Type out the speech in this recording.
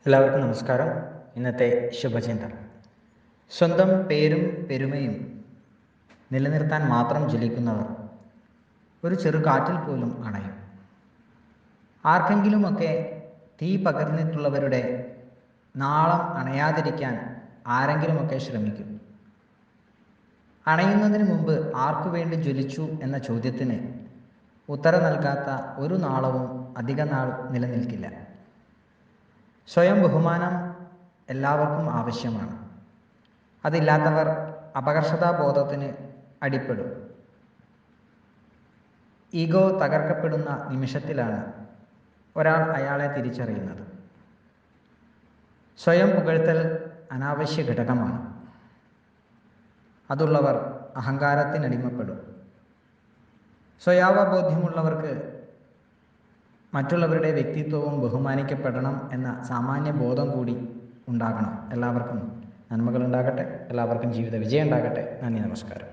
എല്ലാവർക്കും നമസ്കാരം. ഇന്നത്തെ ശുഭചിന്ത: സ്വന്തം പേരും പെരുമയും നിലനിർത്താൻ മാത്രം ജ്വലിക്കുന്നവർ ഒരു ചെറുകാറ്റിൽ പോലും അണയും. ആർക്കെങ്കിലുമൊക്കെ തീ പകർന്നിട്ടുള്ളവരുടെ നാളം അണയാതിരിക്കാൻ ആരെങ്കിലുമൊക്കെ ശ്രമിക്കും. അണയുന്നതിന് മുമ്പ് ആർക്കു വേണ്ടി ജ്വലിച്ചു എന്ന ചോദ്യത്തിന് ഉത്തരം നൽകാത്ത ഒരു നാളവും അധിക നാൾ നിലനിൽക്കില്ല. സ്വയം ബഹുമാനം എല്ലാവർക്കും ആവശ്യമാണ്. അതില്ലാത്തവർ അപകർഷതാബോധത്തിന് അടിപ്പെടും. ഈഗോ തകർക്കപ്പെടുന്ന നിമിഷത്തിലാണ് ഒരാൾ അയാളെ തിരിച്ചറിയുന്നത്. സ്വയം പുകഴ്ത്തൽ അനാവശ്യ ഘടകമാണ്. അതുള്ളവർ അഹങ്കാരത്തിനടിമപ്പെടും. സ്വയാവബോധ്യമുള്ളവർക്ക് മറ്റുള്ളവരുടെ വ്യക്തിത്വവും ബഹുമാനിക്കപ്പെടണം എന്ന സാമാന്യ ബോധം കൂടി ഉണ്ടാകണം. എല്ലാവർക്കും നന്മകൾ ഉണ്ടാകട്ടെ. എല്ലാവർക്കും ജീവിത വിജയം ഉണ്ടാകട്ടെ. നന്ദി, നമസ്കാരം.